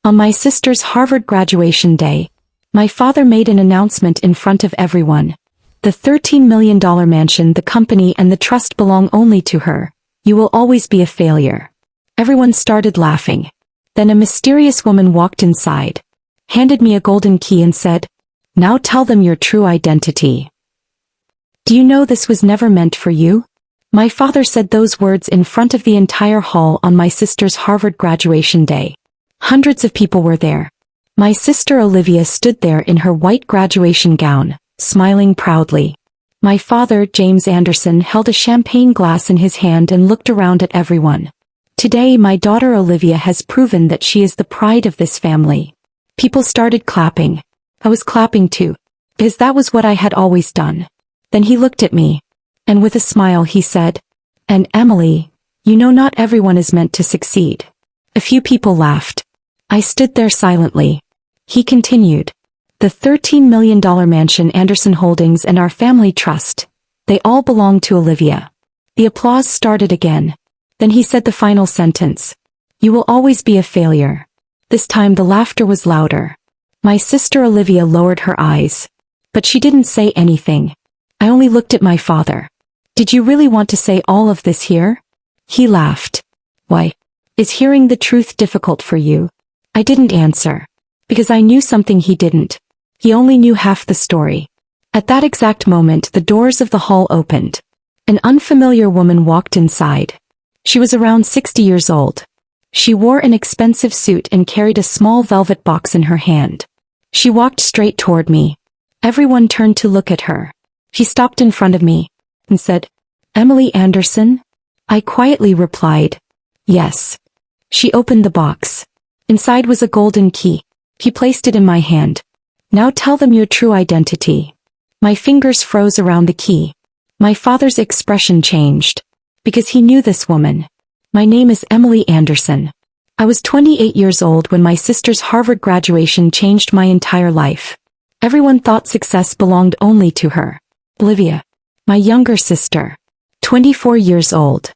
On my sister's Harvard graduation day, my father made an announcement in front of everyone. The $13 million mansion, the company and the trust belong only to her. You will always be a failure. Everyone started laughing. Then a mysterious woman walked inside, handed me a golden key and said, "Now tell them your true identity." Do you know this was never meant for you? My father said those words in front of the entire hall on my sister's Harvard graduation day. Hundreds of people were there. My sister Olivia stood there in her white graduation gown, smiling proudly. My father, James Anderson, held a champagne glass in his hand and looked around at everyone. Today my daughter Olivia has proven that she is the pride of this family. People started clapping. I was clapping too, because that was what I had always done. Then he looked at me, and with a smile he said, "And Emily, you know not everyone is meant to succeed." A few people laughed. I stood there silently. He continued, "The $13 million mansion, Anderson Holdings and our family trust, they all belong to Olivia." The applause started again. Then he said the final sentence, "You will always be a failure." This time the laughter was louder. My sister Olivia lowered her eyes. But she didn't say anything. I only looked at my father. "Did you really want to say all of this here?" He laughed. "Why? Is hearing the truth difficult for you?" I didn't answer. Because I knew something he didn't. He only knew half the story. At that exact moment the doors of the hall opened. An unfamiliar woman walked inside. She was around 60 years old. She wore an expensive suit and carried a small velvet box in her hand. She walked straight toward me. Everyone turned to look at her. She stopped in front of me and said, "Emily Anderson?" I quietly replied, "Yes." She opened the box. Inside was a golden key. He placed it in my hand. "Now tell them your true identity." My fingers froze around the key. My father's expression changed. Because he knew this woman. "My name is Emily Anderson. I was 28 years old when my sister's Harvard graduation changed my entire life. Everyone thought success belonged only to her. Olivia, my younger sister, 24 years old.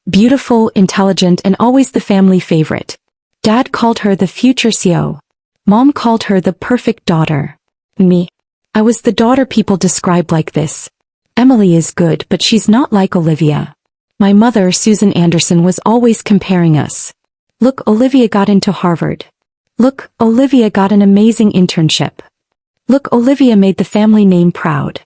Beautiful, intelligent, and always the family favorite. Dad called her the future CEO. Mom called her the perfect daughter. Me. I was the daughter people described like this. Emily is good, but she's not like Olivia. My mother, Susan Anderson, was always comparing us. Look, Olivia got into Harvard. Look, Olivia got an amazing internship. Look, Olivia made the family name proud.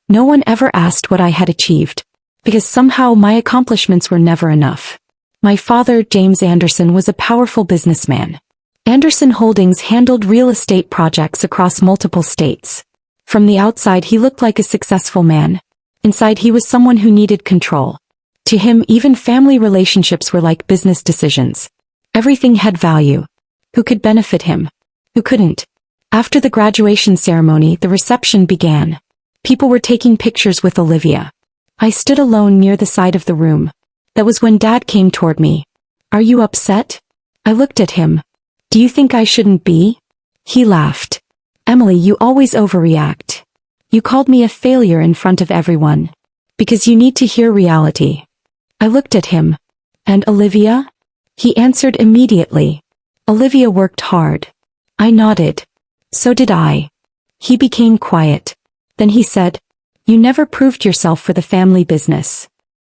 No one ever asked what I had achieved. Because somehow my accomplishments were never enough. My father, James Anderson, was a powerful businessman. Anderson Holdings handled real estate projects across multiple states. From the outside he looked like a successful man. Inside he was someone who needed control. To him even family relationships were like business decisions. Everything had value. Who could benefit him? Who couldn't? After the graduation ceremony, the reception began. People were taking pictures with Olivia. I stood alone near the side of the room. That was when Dad came toward me. "Are you upset?" I looked at him. "Do you think I shouldn't be?" He laughed. "Emily, you always overreact. You called me a failure in front of everyone. Because you need to hear reality." I looked at him. "And Olivia?" He answered immediately. "Olivia worked hard." I nodded. "So did I." He became quiet. Then he said, "You never proved yourself for the family business."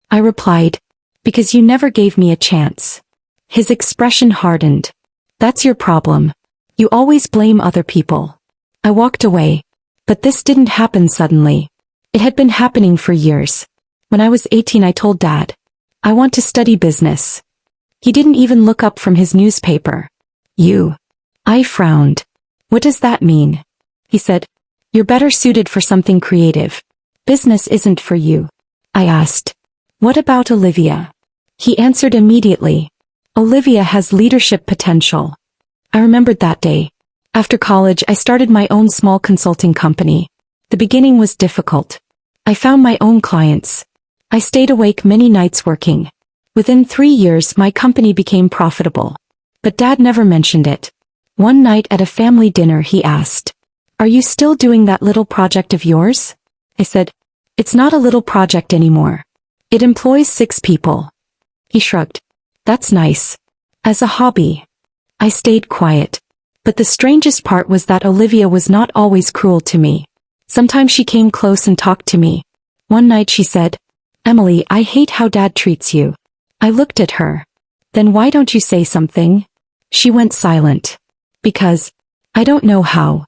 I replied, "Because you never gave me a chance." His expression hardened. "That's your problem. You always blame other people." I walked away. But this didn't happen suddenly. It had been happening for years. When I was 18 I told Dad, "I want to study business." He didn't even look up from his newspaper. "You." I frowned. "What does that mean?" He said, "You're better suited for something creative. Business isn't for you." I asked, "What about Olivia?" He answered immediately, "Olivia has leadership potential." I remembered that day. After college I started my own small consulting company. The beginning was difficult. I found my own clients. I stayed awake many nights working. Within 3 years my company became profitable. But Dad never mentioned it. One night at a family dinner he asked, "Are you still doing that little project of yours?" I said, "It's not a little project anymore. It employs 6 people." He shrugged. "That's nice. As a hobby." I stayed quiet. But the strangest part was that Olivia was not always cruel to me. Sometimes she came close and talked to me. One night she said, "Emily, I hate how Dad treats you." I looked at her. "Then why don't you say something?" She went silent. "Because I don't know how."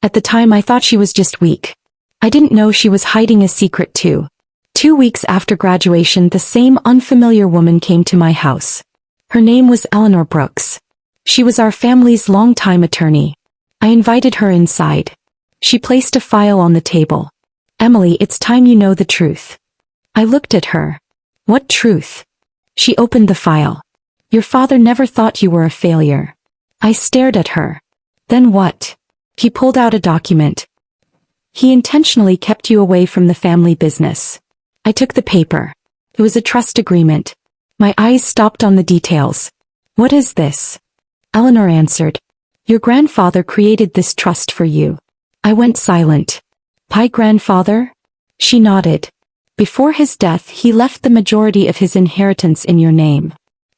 At the time I thought she was just weak. I didn't know she was hiding a secret too. 2 weeks after graduation, the same unfamiliar woman came to my house. Her name was Eleanor Brooks. She was our family's longtime attorney. I invited her inside. She placed a file on the table. "Emily, it's time you know the truth." I looked at her. "What truth?" She opened the file. "Your father never thought you were a failure." I stared at her. "Then what?" He pulled out a document. "He intentionally kept you away from the family business." I took the paper. It was a trust agreement. My eyes stopped on the details. "What is this?" Eleanor answered. "Your grandfather created this trust for you." I went silent. "My grandfather?" She nodded. "Before his death, he left the majority of his inheritance in your name."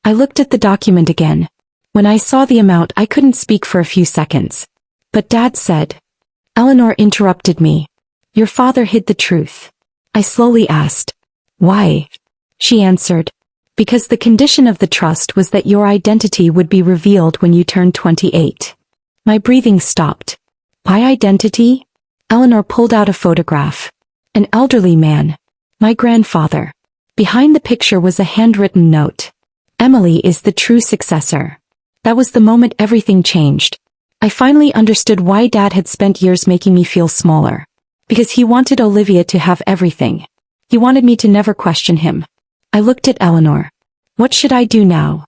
I looked at the document again. When I saw the amount, I couldn't speak for a few seconds. "But Dad said..." Eleanor interrupted me. "Your father hid the truth." I slowly asked, "Why?" She answered, "Because the condition of the trust was that your identity would be revealed when you turned 28. My breathing stopped. "My identity?" Eleanor pulled out a photograph. An elderly man. My grandfather. Behind the picture was a handwritten note. "Emily is the true successor." That was the moment everything changed. I finally understood why Dad had spent years making me feel smaller. Because he wanted Olivia to have everything. He wanted me to never question him. I looked at Eleanor. "What should I do now?"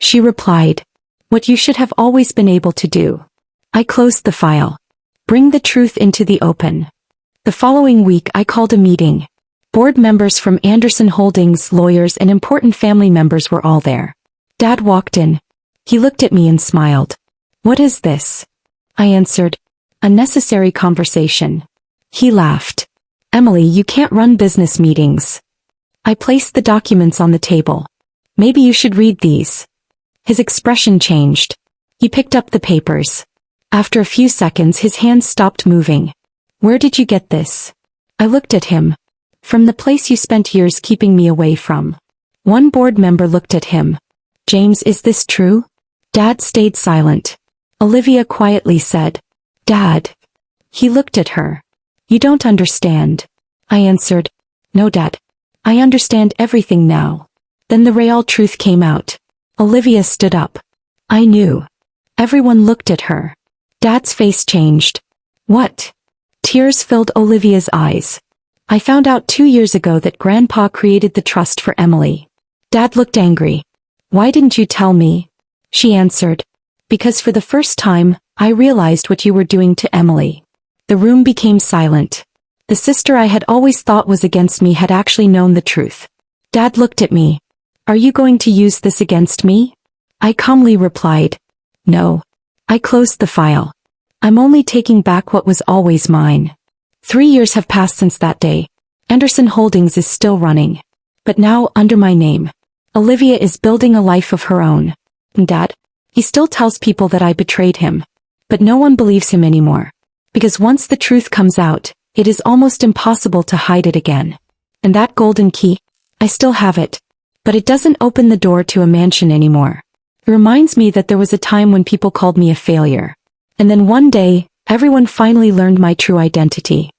She replied, "What you should have always been able to do." I closed the file. Bring the truth into the open. The following week I called a meeting. Board members from Anderson Holdings, lawyers and important family members were all there. Dad walked in. He looked at me and smiled. "What is this?" I answered, "A necessary conversation." He laughed. "Emily, you can't run business meetings." I placed the documents on the table. "Maybe you should read these." His expression changed. He picked up the papers. After a few seconds his hands stopped moving. "Where did you get this?" I looked at him. "From the place you spent years keeping me away from." One board member looked at him. "James, is this true?" Dad stayed silent. Olivia quietly said, "Dad." He looked at her. "You don't understand." I answered, "No, Dad. I understand everything now." Then the real truth came out. Olivia stood up. I knew. Everyone looked at her. Dad's face changed. "What?" Tears filled Olivia's eyes. "I found out 2 years ago that Grandpa created the trust for Emily." Dad looked angry. "Why didn't you tell me?" She answered, "Because for the first time, I realized what you were doing to Emily." The room became silent. The sister I had always thought was against me had actually known the truth. Dad looked at me. "Are you going to use this against me?" I calmly replied, "No." I closed the file. I'm only taking back what was always mine. 3 years have passed since that day. Anderson Holdings is still running. But now, under my name. Olivia is building a life of her own. And Dad, he still tells people that I betrayed him. But no one believes him anymore. Because once the truth comes out, it is almost impossible to hide it again. And that golden key, I still have it. But it doesn't open the door to a mansion anymore. It reminds me that there was a time when people called me a failure. And then one day, everyone finally learned my true identity.